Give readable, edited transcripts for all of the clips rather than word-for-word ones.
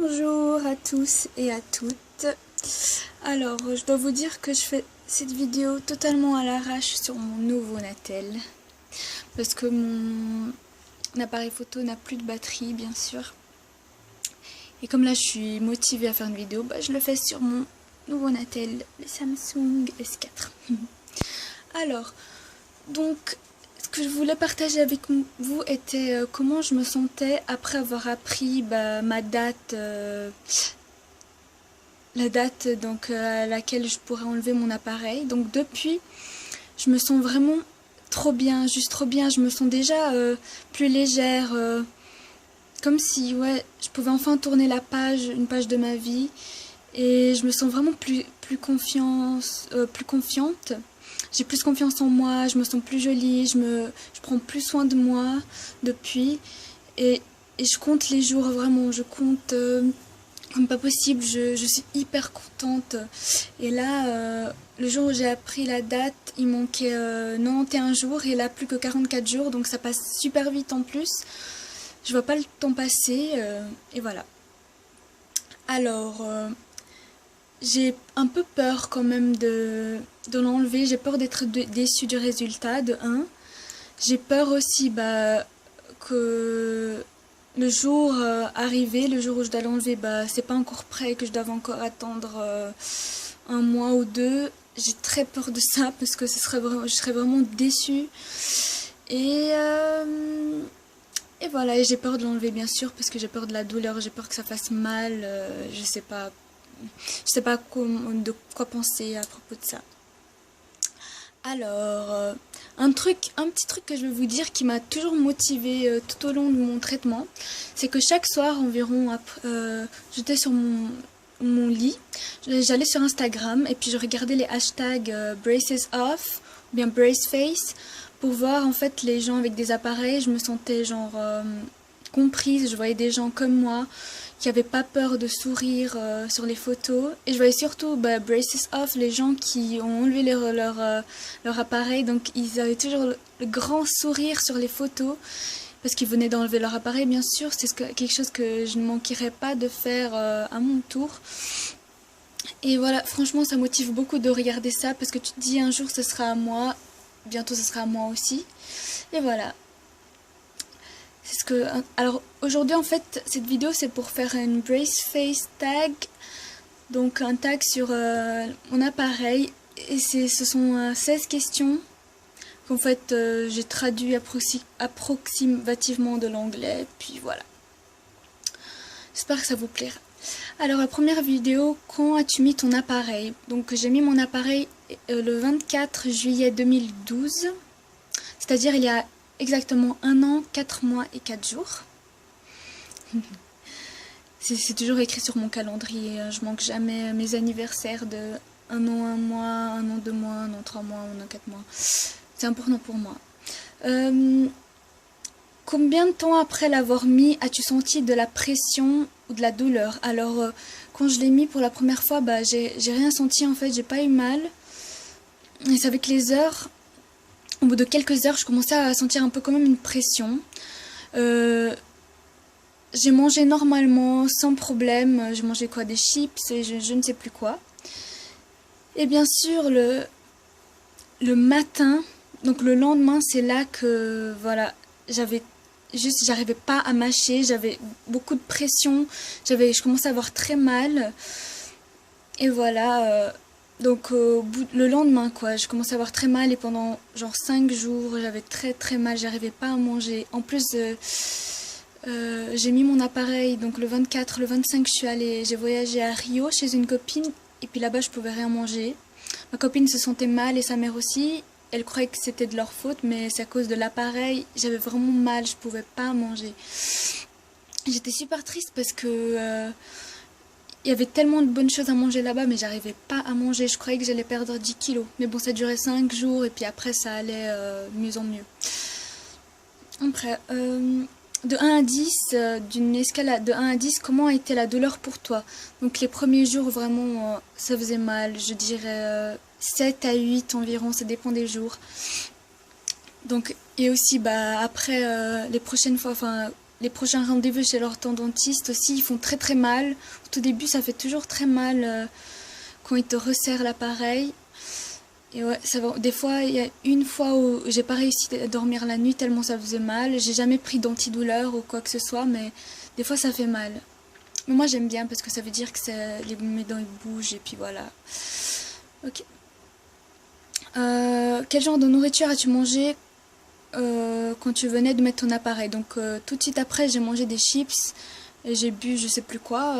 Bonjour à tous et à toutes. Alors, je dois vous dire que je fais cette vidéo totalement à l'arrache sur mon nouveau Natel. Parce que mon appareil photo n'a plus de batterie, bien sûr. Et comme là, je suis motivée à faire une vidéo, je le fais sur mon nouveau Natel, le Samsung S4. Alors, donc, ce que je voulais partager avec vous était comment je me sentais après avoir appris ma date, la date donc à laquelle je pourrais enlever mon appareil. Donc depuis, je me sens vraiment trop bien, juste trop bien. Je me sens déjà plus légère, comme si je pouvais enfin tourner la page, une page de ma vie. Et je me sens vraiment plus confiante. J'ai plus confiance en moi, je me sens plus jolie, je prends plus soin de moi depuis. Et je compte les jours, vraiment, je compte comme pas possible, je suis hyper contente. Et là, le jour où j'ai appris la date, il manquait 91 jours et là plus que 44 jours, donc ça passe super vite en plus. Je vois pas le temps passer, et voilà. Alors, j'ai un peu peur quand même de l'enlever, j'ai peur d'être déçue du résultat, de 1. J'ai peur aussi que le jour arrivé, le jour où je dois l'enlever, c'est pas encore prêt, que je dois encore attendre un mois ou 2. J'ai très peur de ça parce que je serais vraiment déçue. Et voilà, et j'ai peur de l'enlever bien sûr parce que j'ai peur de la douleur, j'ai peur que ça fasse mal, je sais pas de quoi penser à propos de ça. Alors, un petit truc que je vais vous dire qui m'a toujours motivée tout au long de mon traitement, c'est que chaque soir environ, j'étais sur mon lit, j'allais sur Instagram et puis je regardais les hashtags braces off ou bien brace face pour voir en fait les gens avec des appareils. Je me sentais genre comprise, je voyais des gens comme moi qui n'avaient pas peur de sourire sur les photos, et je voyais surtout braces off, les gens qui ont enlevé leur appareil, donc ils avaient toujours le grand sourire sur les photos parce qu'ils venaient d'enlever leur appareil, bien sûr. C'est quelque chose que je ne manquerais pas de faire à mon tour. Et voilà, franchement ça motive beaucoup de regarder ça parce que tu te dis un jour ce sera à moi, bientôt ce sera à moi aussi. Et voilà. Alors aujourd'hui en fait cette vidéo c'est pour faire une brace face tag, donc un tag sur mon appareil, et ce sont 16 questions qu'en fait j'ai traduit approximativement de l'anglais, puis voilà. J'espère que ça vous plaira. Alors la première vidéo, quand as-tu mis ton appareil? Donc j'ai mis mon appareil le 24 juillet 2012, c'est-à-dire il y a exactement 1 an, 4 mois et 4 jours. C'est toujours écrit sur mon calendrier, je manque jamais mes anniversaires de 1 an, 1 mois, 1 an, 2 mois, 1 an, 3 mois, 1 an, 4 mois. C'est important pour moi. Combien de temps après l'avoir mis as-tu senti de la pression ou de la douleur? Alors, quand je l'ai mis pour la première fois, j'ai rien senti en fait, j'ai pas eu mal. Et c'est avec les heures, au bout de quelques heures, je commençais à sentir un peu quand même une pression. J'ai mangé normalement, sans problème. J'ai mangé quoi? Des chips et je ne sais plus quoi. Et bien sûr, le matin, donc le lendemain, c'est là que, voilà, j'arrivais pas à mâcher, j'avais beaucoup de pression, je commençais à avoir très mal. Et voilà, donc le lendemain, quoi, je commençais à avoir très mal et pendant genre 5 jours, j'avais très très mal, j'arrivais pas à manger. En plus, j'ai mis mon appareil, donc le 24, le 25, j'ai voyagé à Rio chez une copine, et puis là-bas, je pouvais rien manger. Ma copine se sentait mal et sa mère aussi. Elle croyait que c'était de leur faute, mais c'est à cause de l'appareil. J'avais vraiment mal, je pouvais pas manger. J'étais super triste parce que il y avait tellement de bonnes choses à manger là-bas, mais j'arrivais pas à manger. Je croyais que j'allais perdre 10 kilos. Mais bon, ça durait 5 jours, et puis après, ça allait de mieux en mieux. Après, de 1 à 10, d'une escale de 1 à 10, comment a été la douleur pour toi? Donc les premiers jours, vraiment, ça faisait mal. Je dirais 7 à 8 environ, ça dépend des jours. Donc, et aussi, après, les prochaines fois, enfin, les prochains rendez-vous chez l'orthodontiste aussi, ils font très très mal. Au tout début, ça fait toujours très mal quand ils te resserrent l'appareil. Et ouais, ça va. Des fois, il y a une fois où j'ai pas réussi à dormir la nuit tellement ça faisait mal. J'ai jamais pris d'antidouleur ou quoi que ce soit, mais des fois ça fait mal. Mais moi j'aime bien parce que ça veut dire que mes dents ils bougent et puis voilà. Ok. Quel genre de nourriture as-tu mangé quand tu venais de mettre ton appareil? Donc tout de suite après j'ai mangé des chips et j'ai bu je sais plus quoi,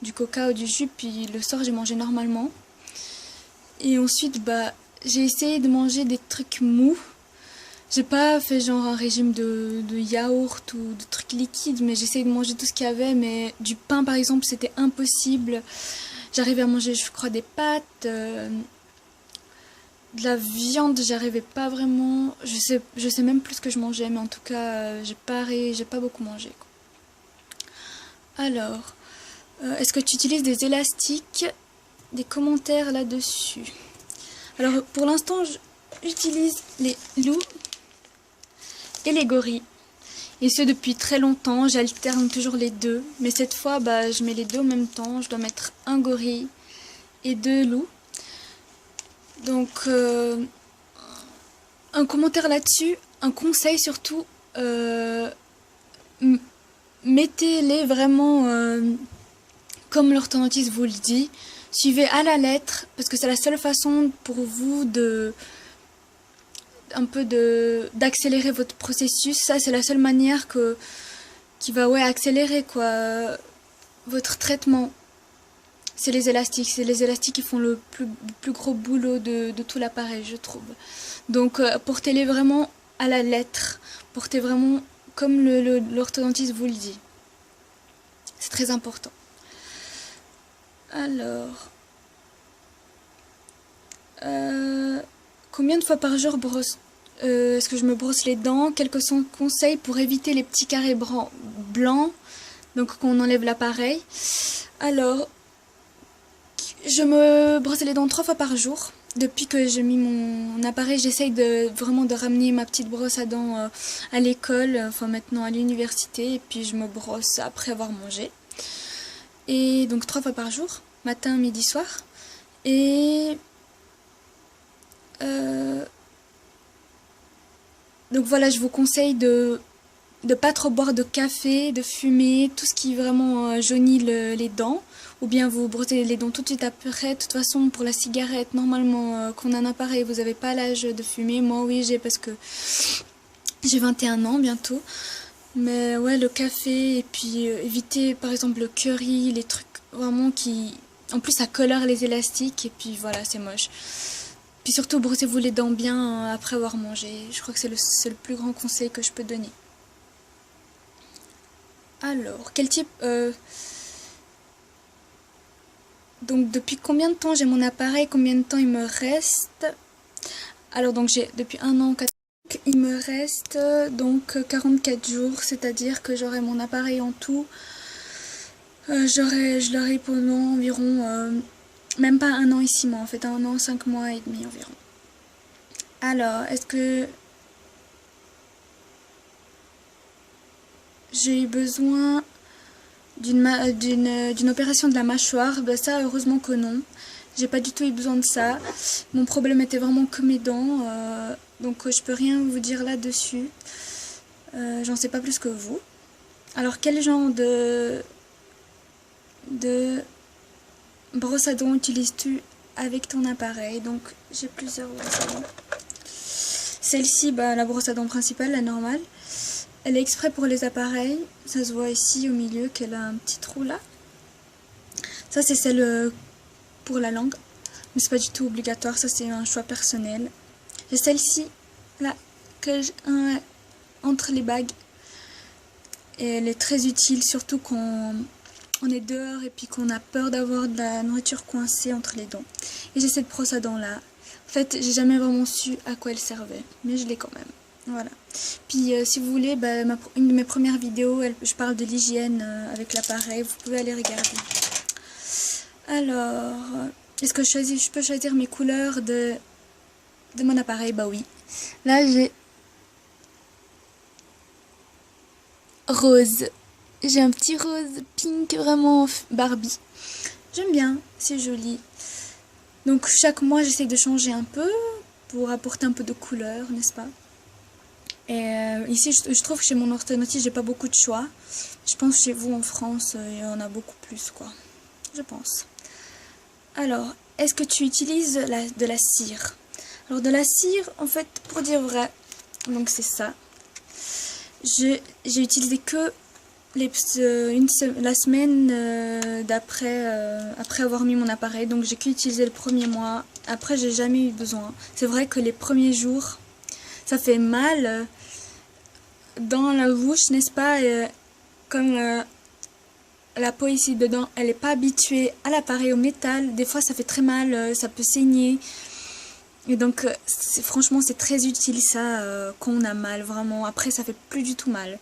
du coca ou du jus, puis le soir j'ai mangé normalement. Et ensuite bah j'ai essayé de manger des trucs mous. J'ai pas fait genre un régime de yaourt ou de trucs liquides, mais j'essayais de manger tout ce qu'il y avait, mais du pain par exemple c'était impossible. J'arrivais à manger je crois des pâtes, de la viande j'arrivais pas vraiment. Je sais même plus ce que je mangeais, mais en tout cas j'ai pas beaucoup mangé quoi. Alors, est-ce que tu utilises des élastiques? Des commentaires là-dessus. Alors pour l'instant j'utilise les loups et les gorilles. Et ce depuis très longtemps, j'alterne toujours les deux. Mais cette fois, bah, je mets les deux en même temps. Je dois mettre un gorille et 2 loups. Donc, un commentaire là-dessus, un conseil surtout, mettez-les vraiment comme l'orthodontiste vous le dit. Suivez à la lettre, parce que c'est la seule façon pour vous d'accélérer votre processus. Ça c'est la seule manière qui va accélérer quoi votre traitement. C'est les élastiques qui font le plus gros boulot de tout l'appareil, je trouve. Donc portez-les vraiment à la lettre, portez vraiment comme l'orthodontiste vous le dit. C'est très important. Alors, combien de fois par jour est-ce que je me brosse les dents? Quels sont les conseils pour éviter les petits carrés blancs, donc quand on enlève l'appareil? Alors, je me brosse les dents 3 fois par jour. Depuis que j'ai mis mon appareil, j'essaye vraiment de ramener ma petite brosse à dents à l'école, enfin maintenant à l'université, et puis je me brosse après avoir mangé. Et donc 3 fois par jour, matin, midi, soir. Et donc voilà, je vous conseille de pas trop boire de café, de fumer, tout ce qui vraiment jaunit les dents. Ou bien vous brossez les dents tout de suite après. De toute façon, pour la cigarette, normalement, quand on a un appareil, vous n'avez pas l'âge de fumer. Moi, oui, j'ai parce que j'ai 21 ans bientôt. Mais ouais, le café, et puis éviter par exemple le curry, les trucs vraiment qui... En plus, ça colore les élastiques, et puis voilà, c'est moche. Puis surtout, brossez-vous les dents bien après avoir mangé. Je crois que c'est le plus grand conseil que je peux donner. Alors, quel type... Donc, depuis combien de temps j'ai mon appareil? Combien de temps il me reste? Alors, donc j'ai depuis 1 an, 4 ans. Il me reste donc 44 jours, c'est-à-dire que j'aurai mon appareil en tout. Je l'aurai pendant environ... même pas 1 an et 6 mois, en fait, 1 an, 5 mois et demi environ. Alors, est-ce que j'ai eu besoin d'une opération de la mâchoire? Ben ça, heureusement que non. J'ai pas du tout eu besoin de ça. Mon problème était vraiment que mes dents, donc je peux rien vous dire là-dessus. J'en sais pas plus que vous. Alors, quel genre de brosse à dents utilises-tu avec ton appareil? Donc, j'ai plusieurs brosses à dents. Celle-ci, bah, la brosse à dents principale, la normale. Elle est exprès pour les appareils. Ça se voit ici au milieu qu'elle a un petit trou là. Ça, c'est celle pour la langue. Mais c'est pas du tout obligatoire. Ça, c'est un choix personnel. J'ai celle-ci là, que j'ai entre les bagues. Et elle est très utile, surtout quand on est dehors et puis qu'on a peur d'avoir de la nourriture coincée entre les dents. Et j'ai cette brosse à dents là. En fait, j'ai jamais vraiment su à quoi elle servait. Mais je l'ai quand même. Voilà. Puis si vous voulez, bah, une de mes premières vidéos, je parle de l'hygiène avec l'appareil. Vous pouvez aller regarder. Alors, est-ce que je peux choisir mes couleurs de mon appareil? Bah oui. Là, j'ai rose. J'ai un petit rose pink vraiment Barbie. J'aime bien, c'est joli. Donc chaque mois j'essaie de changer un peu pour apporter un peu de couleur, n'est-ce pas? Et ici je trouve que chez mon orthodontiste j'ai pas beaucoup de choix. Je pense que chez vous en France il y en a beaucoup plus quoi. Je pense. Alors, est-ce que tu utilises de la cire? Alors de la cire, en fait, pour dire vrai, donc c'est ça. J'ai utilisé que la semaine après avoir mis mon appareil, donc j'ai qu'utilisé le premier mois. Après, j'ai jamais eu besoin. C'est vrai que les premiers jours, ça fait mal dans la bouche, n'est-ce pas? Comme la peau ici dedans, elle n'est pas habituée à l'appareil au métal. Des fois, ça fait très mal, ça peut saigner. Et donc, franchement, c'est très utile ça quand on a mal, vraiment. Après, ça fait plus du tout mal.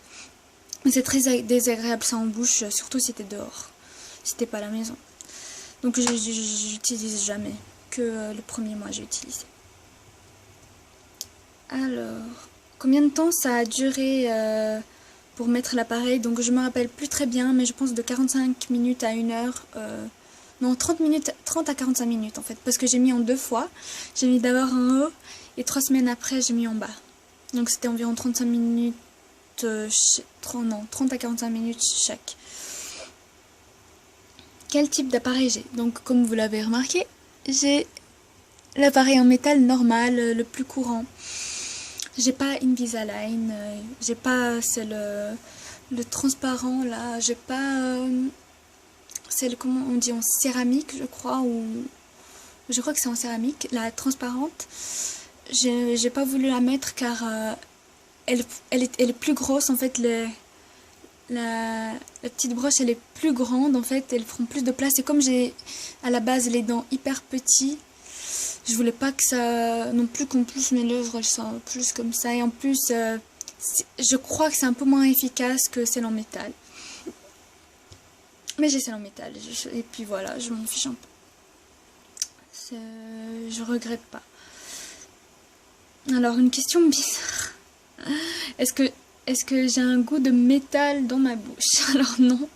Mais c'est très désagréable ça en bouche, surtout si t'es dehors, si t'es pas à la maison. Donc, j'utilise jamais. Que le premier mois, j'ai utilisé. Alors, combien de temps ça a duré pour mettre l'appareil? Donc, je me rappelle plus très bien, mais je pense de 45 minutes à 1 heure. Non, 30 à 45 minutes en fait, parce que j'ai mis en 2 fois. J'ai mis d'abord en haut et 3 semaines après j'ai mis en bas. Donc c'était environ 35 minutes, 30 à 45 minutes chaque. Quel type d'appareil j'ai? Donc comme vous l'avez remarqué, j'ai l'appareil en métal normal, le plus courant. J'ai pas Invisalign, j'ai pas le transparent là, j'ai pas... celle, comment on dit, en céramique, je crois, ou je crois que c'est en céramique, la transparente. J'ai pas voulu la mettre car elle est plus grosse en fait. La petite broche elle est plus grande en fait, elle prend plus de place. Et comme j'ai à la base les dents hyper petites, je voulais pas que ça non plus qu'en plus mes lèvres elles soient plus comme ça. Et en plus, je crois que c'est un peu moins efficace que celle en métal. Mais j'ai celle en métal, et puis voilà, je m'en fiche un peu. Je regrette pas. Alors, une question bizarre. Est-ce que j'ai un goût de métal dans ma bouche? Alors non.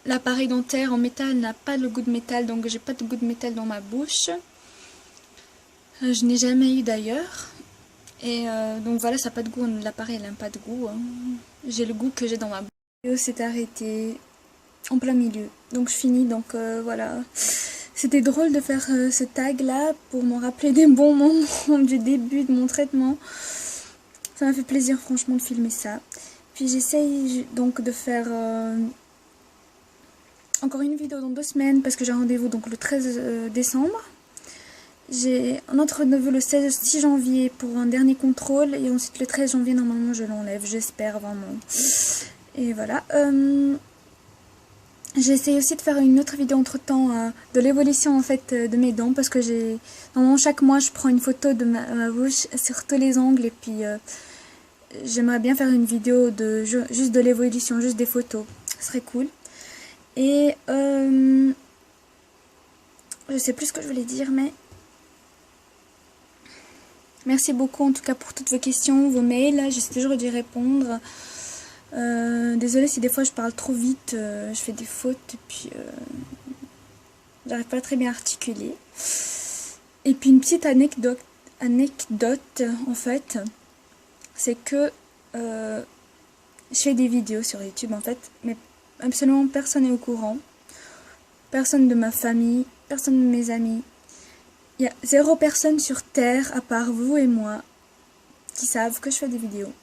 L'appareil dentaire en métal n'a pas le goût de métal, donc j'ai pas de goût de métal dans ma bouche. Je n'ai jamais eu d'ailleurs. Et donc voilà, ça n'a pas de goût, l'appareil n'a pas de goût. Hein. J'ai le goût que j'ai dans ma bouche. La vidéo s'est arrêtée en plein milieu. Donc je finis, donc voilà. C'était drôle de faire ce tag là pour me rappeler des bons moments du début de mon traitement. Ça m'a fait plaisir franchement de filmer ça. Puis j'essaye donc de faire encore une vidéo dans 2 semaines parce que j'ai rendez-vous donc le 13 décembre. J'ai un autre rendez-vous le 6 janvier pour un dernier contrôle et ensuite le 13 janvier normalement je l'enlève, j'espère vraiment. Et voilà. J'ai essayé aussi de faire une autre vidéo entre temps de l'évolution en fait de mes dents parce que normalement chaque mois je prends une photo de ma bouche sur tous les angles et puis j'aimerais bien faire une vidéo juste de l'évolution, juste des photos, ce serait cool. Et je sais plus ce que je voulais dire mais merci beaucoup en tout cas pour toutes vos questions, vos mails, j'essaie toujours d'y répondre. Désolée si des fois je parle trop vite, je fais des fautes et puis j'arrive pas très bien à articuler. Et puis une petite anecdote en fait, c'est que je fais des vidéos sur YouTube en fait, mais absolument personne n'est au courant. Personne de ma famille, personne de mes amis. Il y a 0 personne sur Terre, à part vous et moi, qui savent que je fais des vidéos.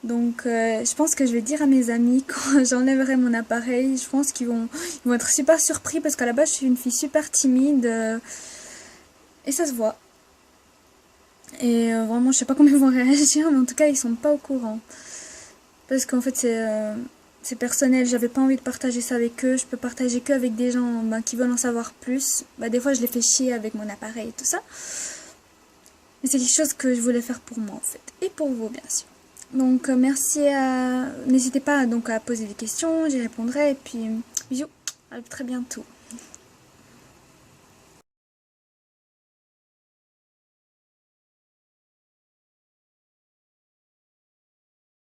Donc je pense que je vais dire à mes amis quand j'enlèverai mon appareil, je pense qu'ils vont être super surpris parce qu'à la base je suis une fille super timide et ça se voit. Et vraiment je sais pas comment ils vont réagir mais en tout cas ils sont pas au courant. Parce qu'en fait c'est personnel, j'avais pas envie de partager ça avec eux, je peux partager que avec des gens qui veulent en savoir plus. Des fois je les fais chier avec mon appareil et tout ça. Mais c'est quelque chose que je voulais faire pour moi en fait, et pour vous bien sûr. Donc merci n'hésitez pas donc à poser des questions, j'y répondrai et puis bisous, à très bientôt.